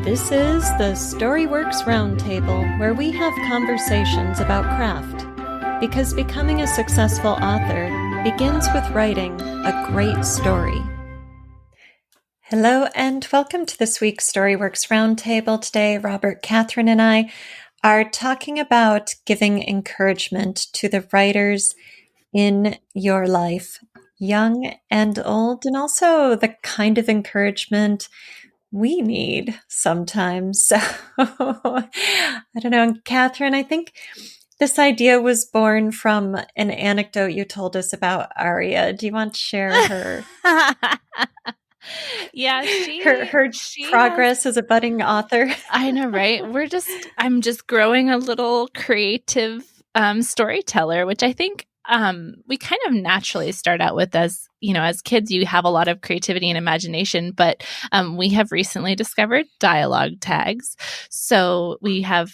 This is the Storyworks Roundtable, where we have conversations about craft. Because becoming a successful author begins with writing a great story. Hello and welcome to this week's Storyworks Roundtable. Today, Robert, Kathryn, and I are talking about giving encouragement to the writers in your life, young and old, and also the kind of encouragement we need sometimes. So, I don't know, Kathryn, I think this idea was born from an anecdote you told us about Aria. Do you want to share her? Yeah, her progress as a budding author. I know, right? I'm just growing a little creative storyteller, which I think we kind of naturally start out with as kids. You have a lot of creativity and imagination, but we have recently discovered dialogue tags. So we have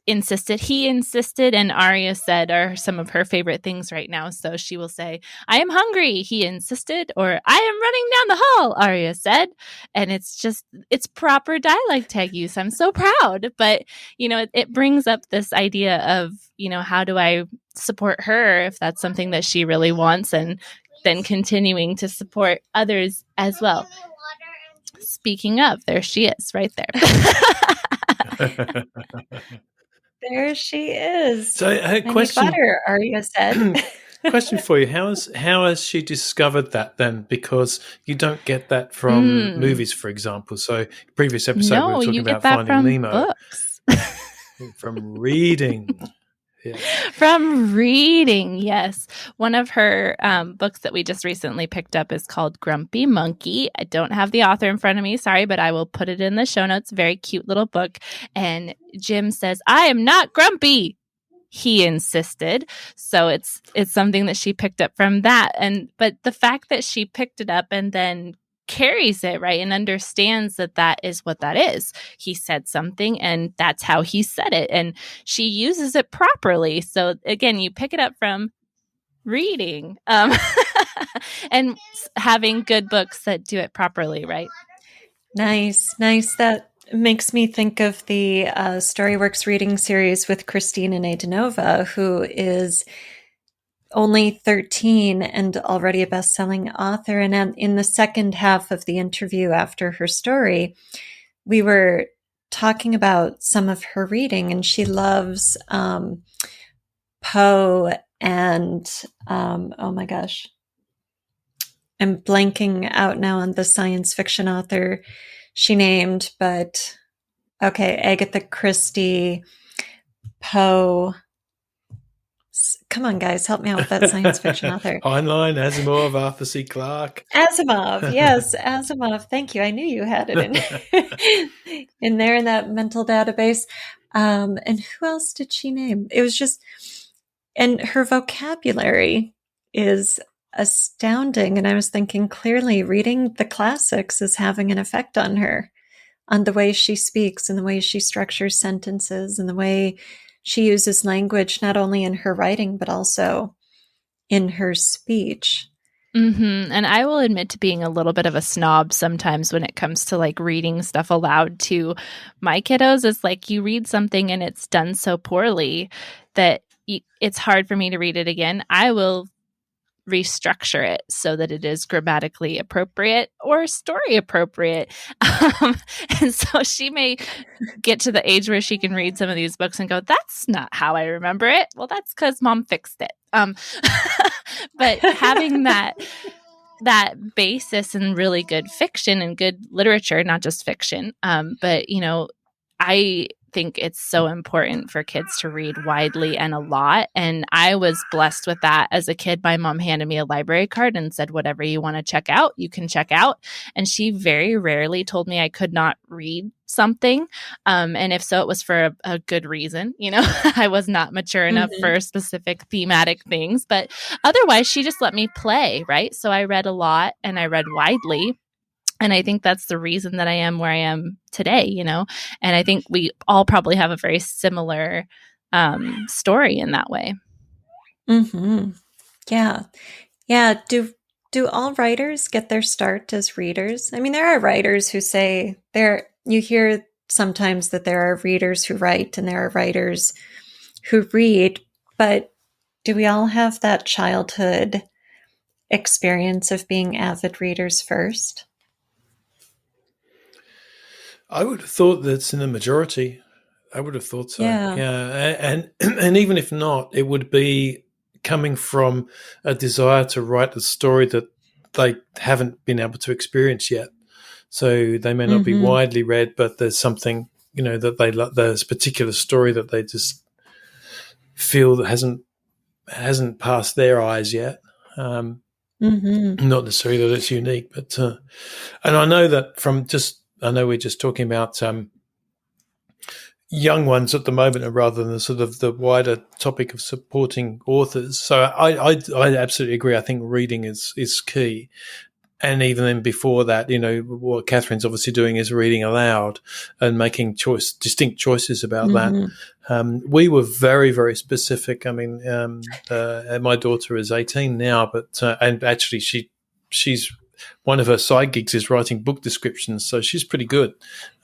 he insisted, and Aria said are some of her favorite things right now. So she will say, "I am hungry," he insisted, or "I am running down the hall," Aria said. And it's proper dialogue tag use. I'm so proud. But, it brings up this idea of, how do I support her if that's something that she really wants, and then continuing to support others as well. Speaking of, there she is right there. There she is. So, a question, butter, Aria said. Question for you: How has she discovered that then? Because you don't get that from movies, for example. So, previous episode we were talking about Finding Nemo. Books. From reading. Yeah. From reading, yes. One of her books that we just recently picked up is called Grumpy Monkey. I don't have the author in front of me, sorry, but I will put it in the show notes. Very cute little book. And Jim says, "I am not grumpy," he insisted. So it's something that she picked up from that. But the fact that she picked it up and then carries it, right, and understands that is what that is. He said something and that's how he said it, and she uses it properly. So again, you pick it up from reading and having good books that do it properly, right? Nice. That makes me think of the Storyworks reading series with Christina Naidenova, who is only 13 and already a best-selling author. And in the second half of the interview after her story, we were talking about some of her reading, and she loves Poe and, oh my gosh, I'm blanking out now on the science fiction author she named, but okay, Agatha Christie, Poe. Come on, guys, help me out with that science fiction author. Heinlein, Asimov, Arthur C. Clarke. Asimov, yes, Asimov. Thank you. I knew you had it in there in that mental database. And who else did she name? It was just, and her vocabulary is astounding. And I was thinking, clearly reading the classics is having an effect on her, on the way she speaks and the way she structures sentences and the way she uses language, not only in her writing, but also in her speech. Mm-hmm. And I will admit to being a little bit of a snob sometimes when it comes to like reading stuff aloud to my kiddos. It's like you read something and it's done so poorly that it's hard for me to read it again. I will restructure it so that it is grammatically appropriate or story appropriate. And so she may get to the age where she can read some of these books and go, "That's not how I remember it." Well, that's because mom fixed it. But having that basis in really good fiction and good literature, not just fiction, but I think it's so important for kids to read widely and a lot. And I was blessed with that as a kid. My mom handed me a library card and said, "Whatever you want to check out, you can check out." And she very rarely told me I could not read something. And if so, it was for a good reason. I was not mature enough for specific thematic things, but otherwise she just let me play. Right. So I read a lot and I read widely. And I think that's the reason that I am where I am today, And I think we all probably have a very similar story in that way. Mm-hmm. Yeah. Do all writers get their start as readers? I mean, there are writers who say they're you hear sometimes that there are readers who write and there are writers who read, but do we all have that childhood experience of being avid readers first? I would have thought that's in the majority. I would have thought so. Yeah. And even if not, it would be coming from a desire to write a story that they haven't been able to experience yet. So they may not be widely read, but there's something, that they there's a particular story that they just feel that hasn't passed their eyes yet. Not necessarily that it's unique, but and I know that I know we're just talking about young ones at the moment, rather than sort of the wider topic of supporting authors. So I absolutely agree. I think reading is key. And even then before that, what Kathryn's obviously doing is reading aloud and making distinct choices about that. We were very, very specific. I mean, my daughter is 18 now, but and actually she's one of her side gigs is writing book descriptions, so she's pretty good.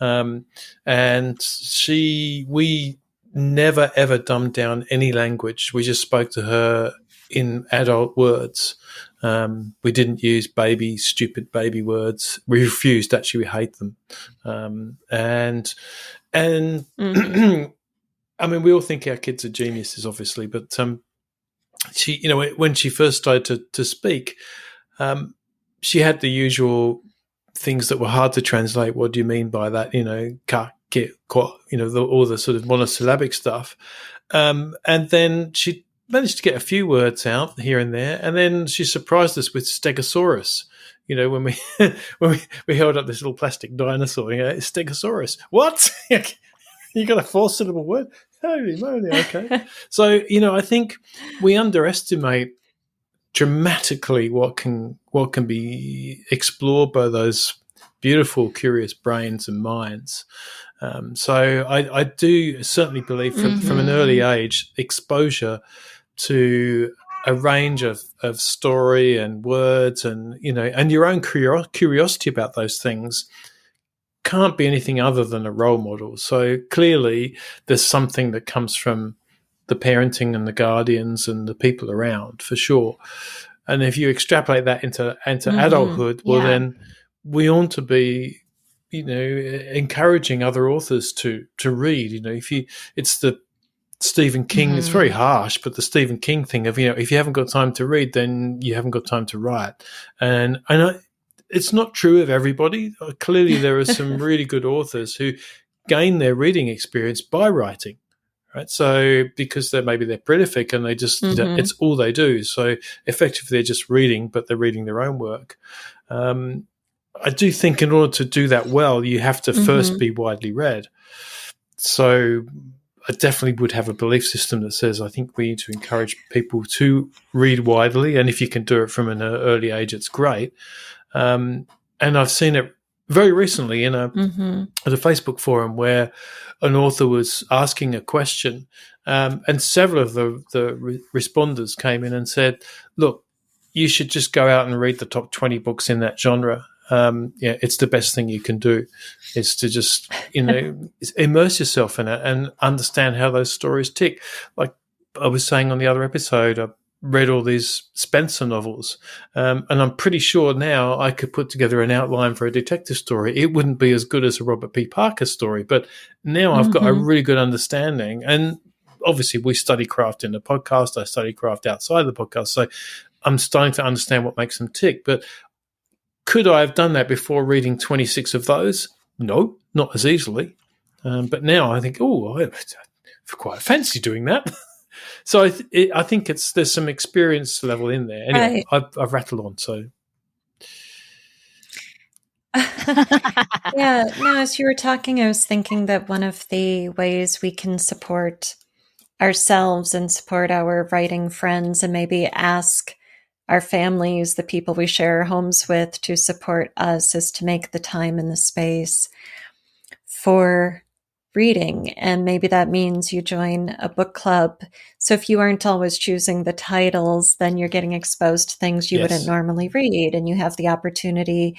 And we never ever dumbed down any language. We just spoke to her in adult words. We didn't use stupid baby words. We refused. Actually, we hate them. And I mean, we all think our kids are geniuses, obviously, but she, when she first started to speak, she had the usual things that were hard to translate. What do you mean by that? Ka, ke, kwa, all the sort of monosyllabic stuff. And then she managed to get a few words out here and there, and then she surprised us with Stegosaurus. When we held up this little plastic dinosaur, Stegosaurus. What? You got a 4-syllable word? Holy moly! Okay. So I think we underestimate dramatically what can be explored by those beautiful, curious brains and minds. So I do certainly believe from an early age, exposure to a range of story and words and your own curiosity about those things can't be anything other than a role model. So clearly there's something that comes from the parenting and the guardians and the people around, for sure. And if you extrapolate that into adulthood, well, then we ought to be, encouraging other authors to read. It's the Stephen King. It's very harsh, but the Stephen King thing of if you haven't got time to read, then you haven't got time to write. And I know it's not true of everybody. Clearly, there are some really good authors who gain their reading experience by writing. Right. So because they're prolific and they just, it's all they do. So effectively they're just reading, but they're reading their own work. I do think in order to do that well, you have to first be widely read. So I definitely would have a belief system that says, I think we need to encourage people to read widely. And if you can do it from an early age, it's great. And I've seen it very recently at a Facebook forum where an author was asking a question, and several of the responders came in and said, look, you should just go out and read the top 20 books in that genre. It's the best thing you can do, is to just, immerse yourself in it and understand how those stories tick. Like I was saying on the other episode, I read all these Spencer novels, and I'm pretty sure now I could put together an outline for a detective story. It wouldn't be as good as a Robert P. Parker story, but now I've got a really good understanding. And obviously we study craft in the podcast. I study craft outside the podcast. So I'm starting to understand what makes them tick. But could I have done that before reading 26 of those? No, not as easily. But now I think, I quite fancy doing that. So I think there's some experience level in there. Anyway, right. I've rattled on. So yeah, no, as you were talking, I was thinking that one of the ways we can support ourselves and support our writing friends and maybe ask our families, the people we share our homes with, to support us is to make the time and the space for reading. And maybe that means you join a book club. So if you aren't always choosing the titles, then you're getting exposed to things you wouldn't normally read. And you have the opportunity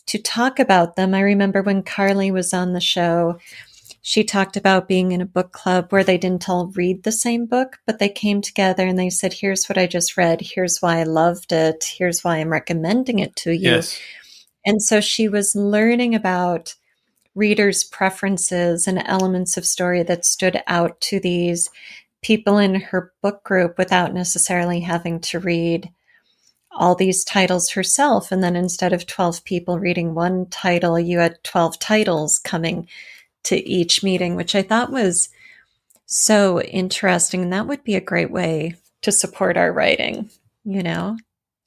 to talk about them. I remember when Carly was on the show, she talked about being in a book club where they didn't all read the same book, but they came together and they said, here's what I just read. Here's why I loved it. Here's why I'm recommending it to you. Yes. And so she was learning about readers' preferences and elements of story that stood out to these people in her book group without necessarily having to read all these titles herself. And then instead of 12 people reading one title, you had 12 titles coming to each meeting, which I thought was so interesting. And that would be a great way to support our writing, you know,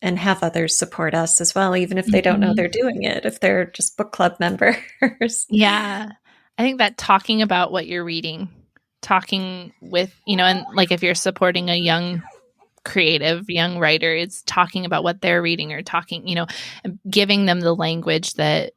and have others support us as well, even if they don't know they're doing it, if they're just book club members. Yeah. I think that talking about what you're reading, talking with, you know, and like if you're supporting a young creative, young writer, it's talking about what they're reading or talking, you know, giving them the language that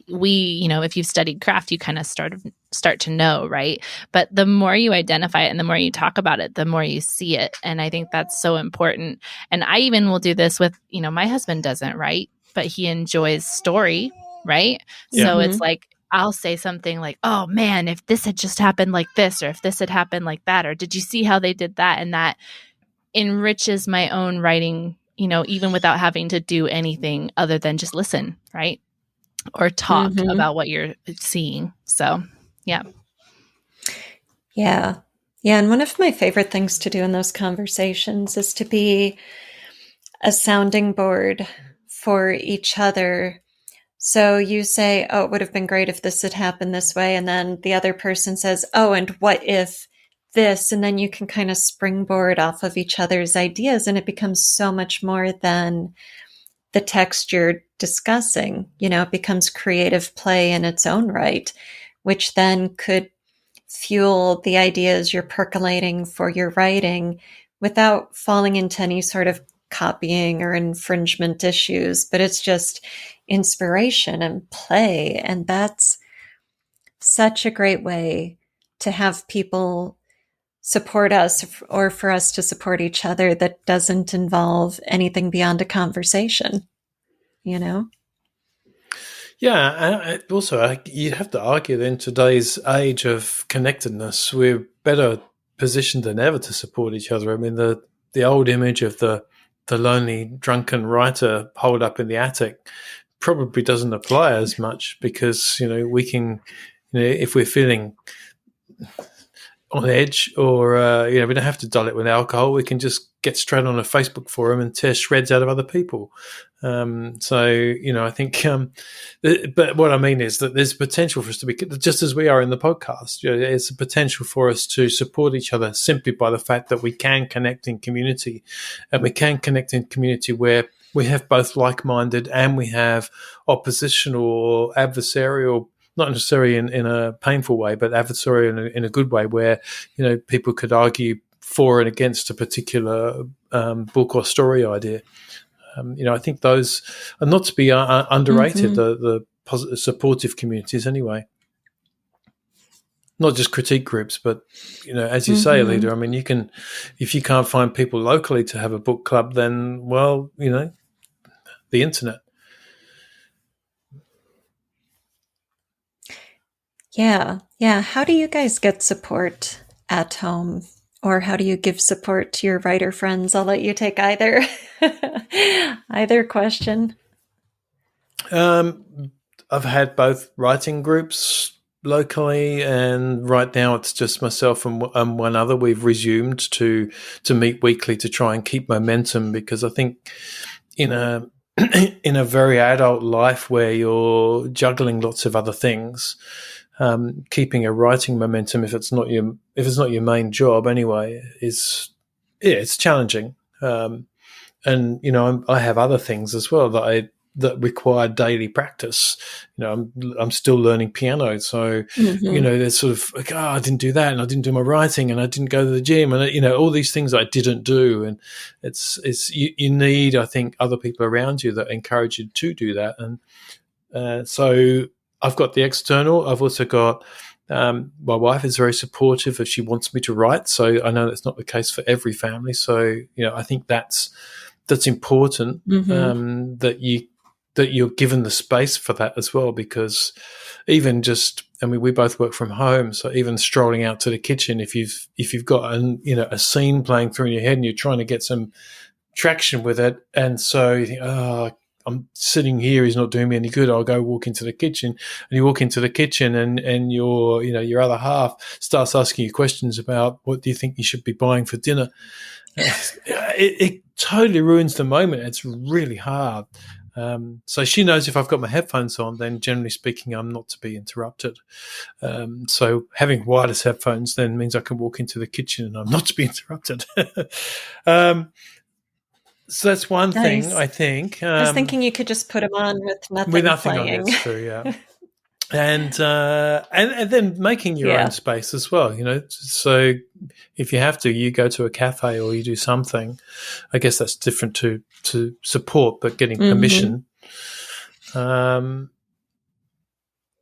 we, you know, if you've studied craft, you kind of start to know, right? But the more you identify it and the more you talk about it, the more you see it. And I think that's so important. And I even will do this with, you know, my husband doesn't write, but he enjoys story, right? Yeah. So it's like, I'll say something like, oh man, if this had just happened like this, or if this had happened like that, or did you see how they did that? And that enriches my own writing, you know, even without having to do anything other than just listen, right? Or talk about what you're seeing. So, yeah. Yeah. Yeah. And one of my favorite things to do in those conversations is to be a sounding board for each other. So you say, oh, it would have been great if this had happened this way. And then the other person says, oh, and what if this? And then you can kind of springboard off of each other's ideas. And it becomes so much more than the text you're discussing. You know, it becomes creative play in its own right, which then could fuel the ideas you're percolating for your writing without falling into any sort of copying or infringement issues. But it's just inspiration and play. And that's such a great way to have people support us or for us to support each other that doesn't involve anything beyond a conversation, you know? Yeah. Also, you'd have to argue that in today's age of connectedness, we're better positioned than ever to support each other. I mean, the old image of the lonely, drunken writer holed up in the attic probably doesn't apply as much because, you know, we can, you know, if we're feeling on edge or, you know, we don't have to dull it with alcohol. We can just get straight on a Facebook forum and tear shreds out of other people. So, you know, I think, but what I mean is that there's potential for us to be, just as we are in the podcast, you know, it's a potential for us to support each other simply by the fact that we can connect in community, and we can connect in community where we have both like-minded and we have oppositional or adversarial, not necessarily in a painful way, but adversarial in a good way, where, you know, people could argue for and against a particular book or story idea. You know, I think those are not to be underrated, the positive, supportive communities anyway. Not just critique groups, but, you know, as you say, Alida, I mean, you can, if you can't find people locally to have a book club, then, well, you know, the internet. Yeah. Yeah. How do you guys get support at home? Or how do you give support to your writer friends? I'll let you take either question. I've had both writing groups locally, and right now it's just myself and one other. We've resumed to meet weekly to try and keep momentum, because I think in a very adult life where you're juggling lots of other things, keeping a writing momentum, if it's not your main job anyway, it's challenging. And you know, I have other things as well that require daily practice. You know, I'm still learning piano, so you know, there's sort of like, I didn't do that, and I didn't do my writing, and I didn't go to the gym, and you know, all these things I didn't do, and it's you need, I think, other people around you that encourage you to do that, and so I've got the external. I've also got my wife is very supportive if she wants me to write. So I know that's not the case for every family. So, you know, I think that's important, that that you're given the space for that as well, because even just, I mean, we both work from home, so even strolling out to the kitchen, if you've got a scene playing through in your head and you're trying to get some traction with it, and so you think, oh, I'm sitting here, he's not doing me any good, I'll go walk into the kitchen. And you walk into the kitchen and your other half starts asking you questions about what do you think you should be buying for dinner. It totally ruins the moment. It's really hard. So she knows if I've got my headphones on, then generally speaking, I'm not to be interrupted. So having wireless headphones then means I can walk into the kitchen and I'm not to be interrupted. So that's one thing, I think. I was thinking you could just put them on with nothing playing. On, that's true, yeah. And then making your own space as well, So if you have to, you go to a cafe or you do something. I guess that's different to support, but getting permission. Anyway,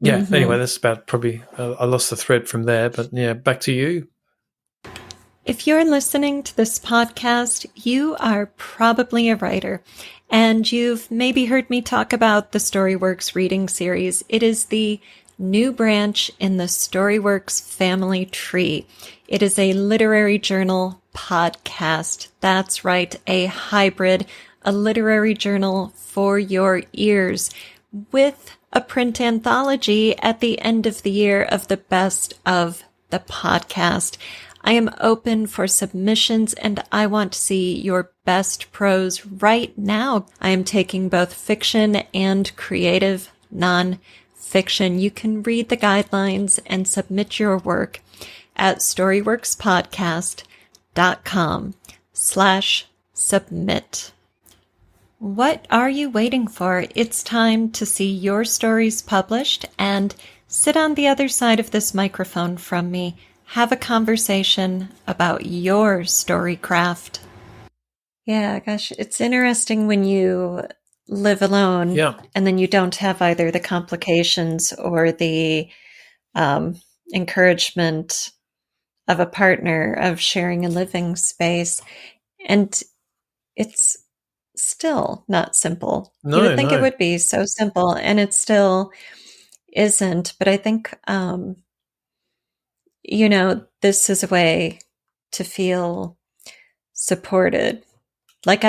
that's about probably I lost the thread from there, but yeah, back to you. If you're listening to this podcast, you are probably a writer, and you've maybe heard me talk about the StoryWorks reading series. It is the new branch in the StoryWorks family tree. It is a literary journal podcast. That's right, a hybrid, a literary journal for your ears, with a print anthology at the end of the year of the best of the podcast. I am open for submissions, and I want to see your best prose right now. I am taking both fiction and creative nonfiction. You can read the guidelines and submit your work at storyworkspodcast.com/submit. What are you waiting for? It's time to see your stories published and sit on the other side of this microphone from me. Have a conversation about your storycraft. Yeah, gosh, it's interesting when you live alone and then you don't have either the complications or the encouragement of a partner, of sharing a living space. And it's still not simple. You would think it would be so simple, and it still isn't. But I think this is a way to feel supported. Like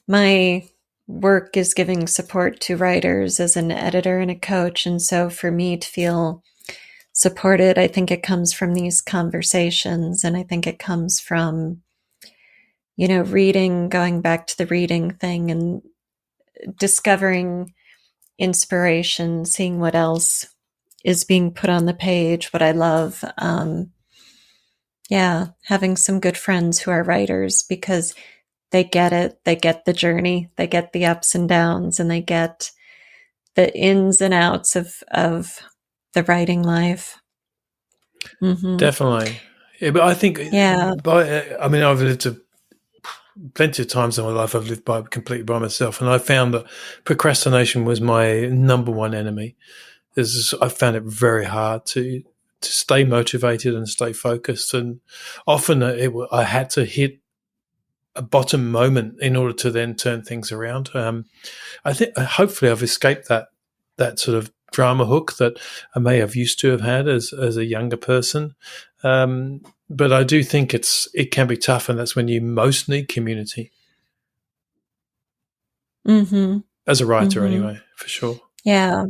my work is giving support to writers as an editor and a coach. And so for me to feel supported, I think it comes from these conversations. And I think it comes from, reading, going back to the reading thing and discovering inspiration, seeing what else is being put on the page, what I love. Having some good friends who are writers, because they get it. They get the journey. They get the ups and downs, and they get the ins and outs of the writing life. Mm-hmm. Definitely. Yeah, but I think, I've lived plenty of times in my life I've lived completely by myself, and I found that procrastination was my number one enemy. I found it very hard to stay motivated and stay focused, and often I had to hit a bottom moment in order to then turn things around. I think hopefully I've escaped that sort of drama hook that I may have used to have had as a younger person. But I do think it can be tough, and that's when you most need community. Mm-hmm. As a writer, anyway, for sure. Yeah.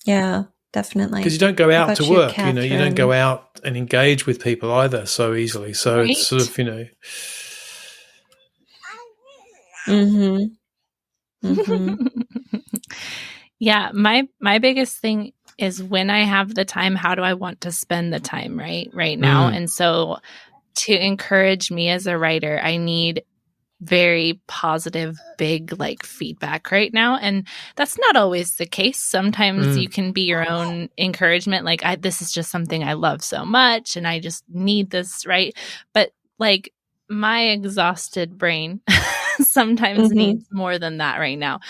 Yeah, definitely. Because you don't go out to work, Kathryn? You don't go out and engage with people either so easily. So right. It's sort of, Mm-hmm. Mm-hmm. Yeah, my biggest thing is when I have the time, how do I want to spend the time right now? And so to encourage me as a writer, I need very positive, big feedback right now. And that's not always the case. Sometimes you can be your own encouragement. This is just something I love so much and I just need this, right? But my exhausted brain sometimes needs more than that right now.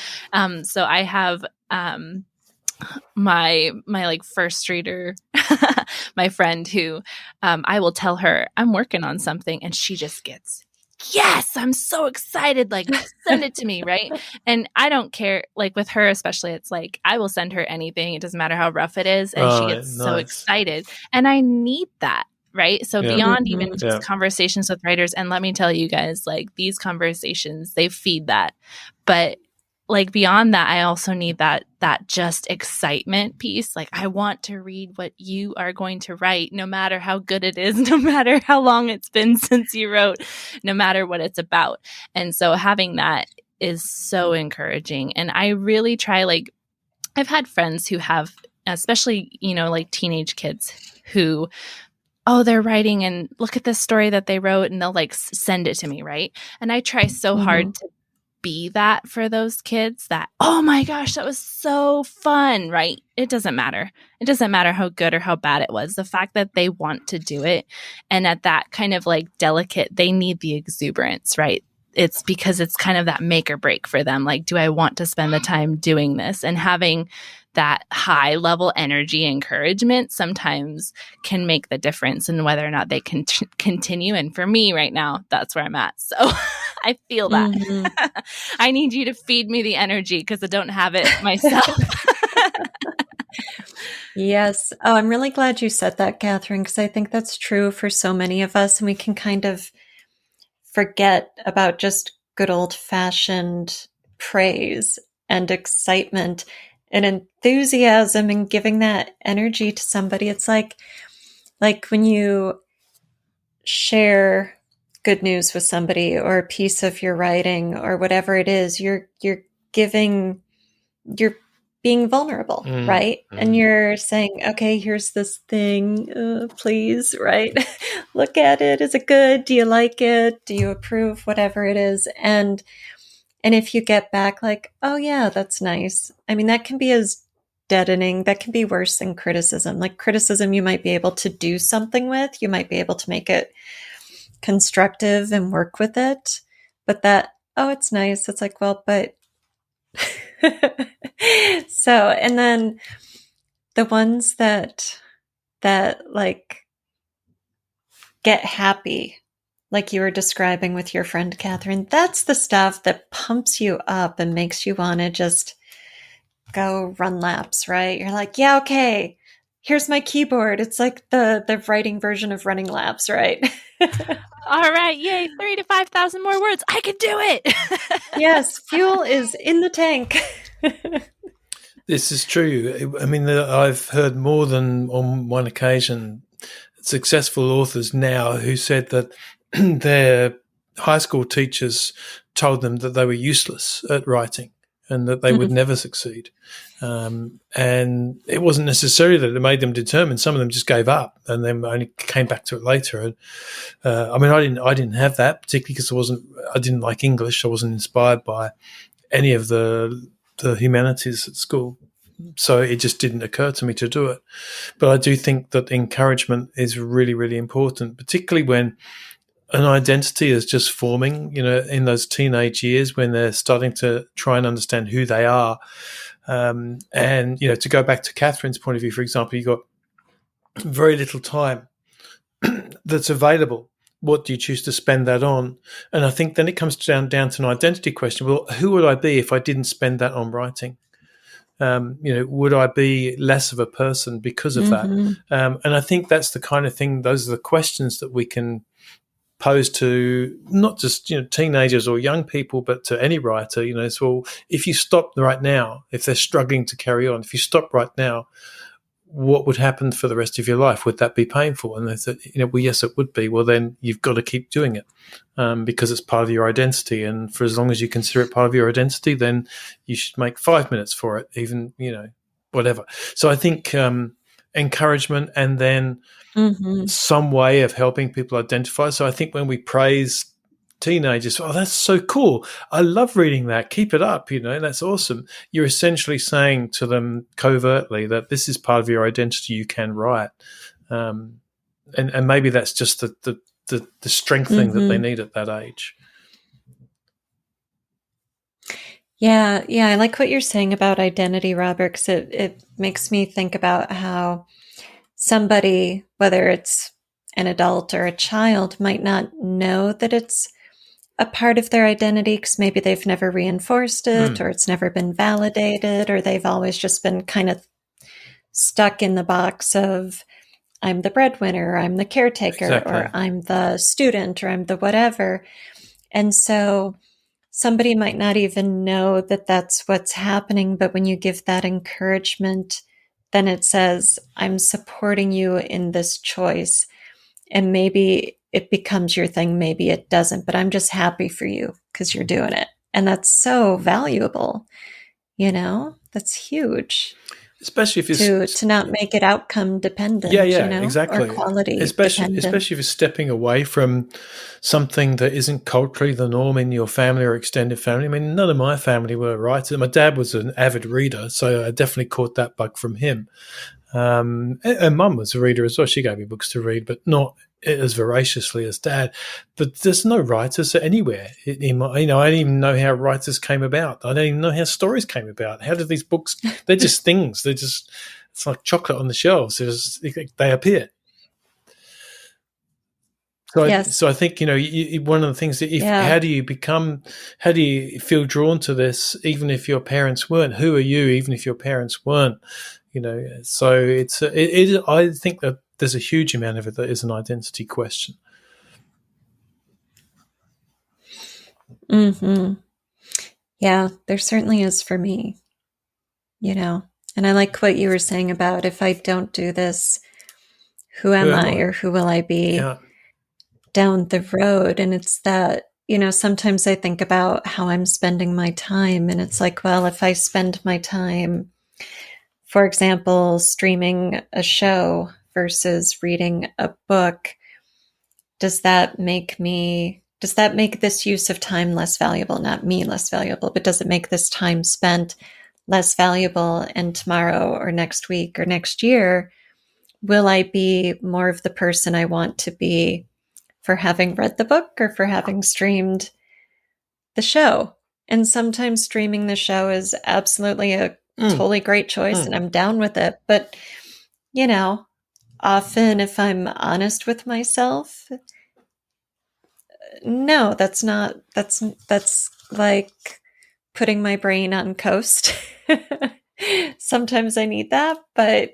So I have my first reader, my friend who I will tell her I'm working on something and she just gets yes, I'm so excited. Like, send it to me. Right. And I don't care. Like with her, especially, it's like, I will send her anything. It doesn't matter how rough it is. And she gets so excited. And I need that. Right. So beyond even just conversations with writers, and let me tell you guys, like these conversations, they feed that. But like beyond that, I also need that just excitement piece. Like, I want to read what you are going to write, no matter how good it is, no matter how long it's been since you wrote, no matter what it's about. And so having that is so encouraging. And I really try, like, I've had friends who have, especially, you know, like teenage kids who, oh, they're writing and look at this story that they wrote, and they'll like send it to me. Right. And I try so hard to be that for those kids, that, oh my gosh, that was so fun, right? It doesn't matter. It doesn't matter how good or how bad it was. The fact that they want to do it, and at that kind of like delicate, they need the exuberance, right? It's because it's kind of that make or break for them. Like, do I want to spend the time doing this? And having that high level energy encouragement sometimes can make the difference in whether or not they can continue. And for me right now, that's where I'm at. So I feel that. I need you to feed me the energy because I don't have it myself. Yes. Oh, I'm really glad you said that, Kathryn, because I think that's true for so many of us. And we can kind of forget about just good old fashioned praise and excitement and enthusiasm and giving that energy to somebody. It's like when you share good news with somebody or a piece of your writing or whatever it is, you're being vulnerable, right? And you're saying, okay, here's this thing, please, right? Look at it. Is it good? Do you like it? Do you approve? Whatever it is. And if you get back like, oh yeah, that's nice. I mean, that can be as deadening. That can be worse than criticism. Like criticism, you might be able to do something with, you might be able to make it constructive and work with it. But that, oh, it's nice. It's like, well, but so, and then the ones that like get happy, like you were describing with your friend Kathryn, that's the stuff that pumps you up and makes you want to just go run laps, right? You're like, yeah, okay, here's my keyboard. It's like the writing version of running laps, right? All right, yay, 3,000 to 5,000 more words. I can do it. Yes, fuel is in the tank. This is true. I mean, I've heard more than on one occasion successful authors now who said that their high school teachers told them that they were useless at writing and that they would never succeed. And it wasn't necessarily that it made them determined. Some of them just gave up and then only came back to it later. And I mean, I didn't have that, particularly because I didn't like English. I wasn't inspired by any of the humanities at school. So it just didn't occur to me to do it. But I do think that encouragement is really, really important, particularly when an identity is just forming, you know, in those teenage years when they're starting to try and understand who they are. And, you know, to go back to Kathryn's point of view, for example, you've got very little time that's available. What do you choose to spend that on? And I think then it comes down to an identity question. Well, who would I be if I didn't spend that on writing? You know, would I be less of a person because of that? And I think that's the kind of thing, those are the questions that we can pose to not just, you know, teenagers or young people, but to any writer. You know, so well, if you stop right now, if they're struggling to carry on, if you stop right now, what would happen for the rest of your life? Would that be painful? And they said, you know, well, yes, it would be. Well, then you've got to keep doing it because it's part of your identity. And for as long as you consider it part of your identity, then you should make 5 minutes for it, even, you know, whatever. So I think encouragement and then some way of helping people identify. So I think when we praise teenagers, oh, that's so cool, I love reading that, keep it up, you know, that's awesome. You're essentially saying to them covertly that this is part of your identity, you can write. And maybe that's just the strengthening that they need at that age. Yeah, I like what you're saying about identity, Robert, because it makes me think about how somebody, whether it's an adult or a child, might not know that it's a part of their identity because maybe they've never reinforced it or it's never been validated, or they've always just been kind of stuck in the box of I'm the breadwinner, or I'm the caretaker, Exactly. or I'm the student, or I'm the whatever. And so somebody might not even know that that's what's happening, but when you give that encouragement, then it says, I'm supporting you in this choice. And maybe it becomes your thing, maybe it doesn't, but I'm just happy for you because you're doing it. And that's so valuable, that's huge. Especially if it's to not make it outcome dependent, exactly. or quality especially dependent. if you're stepping away from something that isn't culturally the norm in your family or extended family. I mean, none of my family were writers. My dad was an avid reader, so I definitely caught that bug from him. And mum was a reader as well. She gave me books to read, but not as voraciously as dad. But there's no writers anywhere. I don't even know how writers came about. I don't even know how stories came about. How did these books? They're just things. It's like chocolate on the shelves. They appear. So, Yes. So I think, one of the things that how do you feel drawn to this, even if your parents weren't? Who are you, even if your parents weren't? So I think that there's a huge amount of it that is an identity question. Mm-hmm. Yeah, there certainly is for me, and I like what you were saying about if I don't do this, who am I or who will I be down the road? And it's that, sometimes I think about how I'm spending my time, and it's like, well, if I spend my time, for example, streaming a show versus reading a book, does that make this use of time less valuable? Not me less valuable, but does it make this time spent less valuable? And tomorrow or next week or next year, will I be more of the person I want to be for having read the book or for having streamed the show? And sometimes streaming the show is absolutely a totally great choice and I'm down with it. But, often if I'm honest with myself, no, that's like putting my brain on coast. Sometimes I need that, but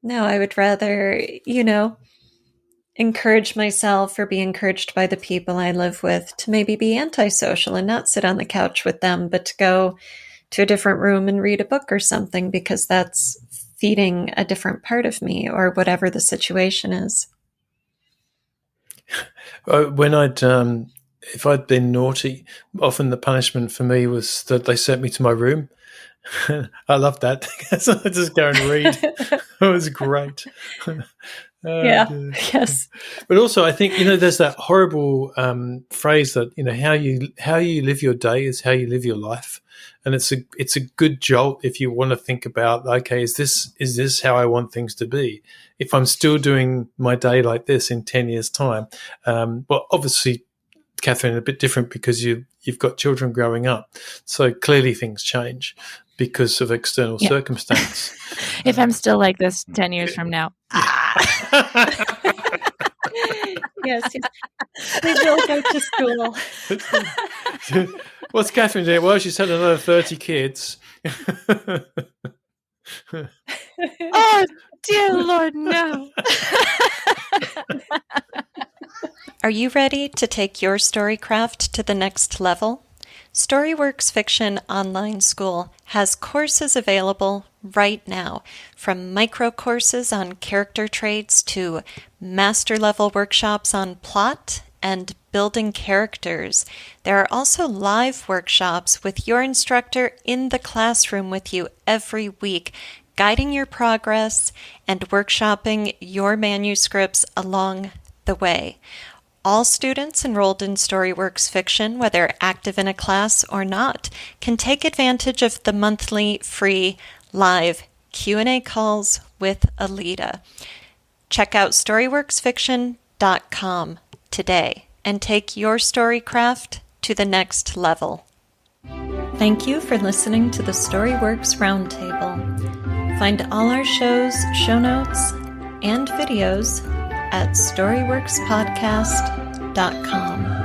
no, I would rather, encourage myself or be encouraged by the people I live with to maybe be antisocial and not sit on the couch with them, but to go to a different room and read a book or something because that's feeding a different part of me or whatever the situation is. If I'd been naughty, often the punishment for me was that they sent me to my room. I loved that. So I just go and read. It was great. Yes. But also, I think there's that horrible phrase that how you live your day is how you live your life, and it's a good jolt if you want to think about, okay, is this how I want things to be? If I'm still doing my day like this in 10 years' time, well, obviously, Kathryn, a bit different because you've got children growing up, so clearly things change because of external circumstance. If I'm still like this 10 years from now. Yes. They will go to school. What's Kathryn doing? Well, she's had another 30 kids. Oh, dear Lord, no. Are you ready to take your storycraft to the next level? StoryWorks Fiction Online School has courses available right now, from micro courses on character traits to master level workshops on plot and building characters. There are also live workshops with your instructor in the classroom with you every week, guiding your progress and workshopping your manuscripts along the way. All students enrolled in StoryWorks Fiction, whether active in a class or not, can take advantage of the monthly free live Q&A calls with Alida. Check out StoryWorksFiction.com today and take your storycraft to the next level. Thank you for listening to the StoryWorks Roundtable. Find all our shows, show notes, and videos at StoryWorksPodcast.com.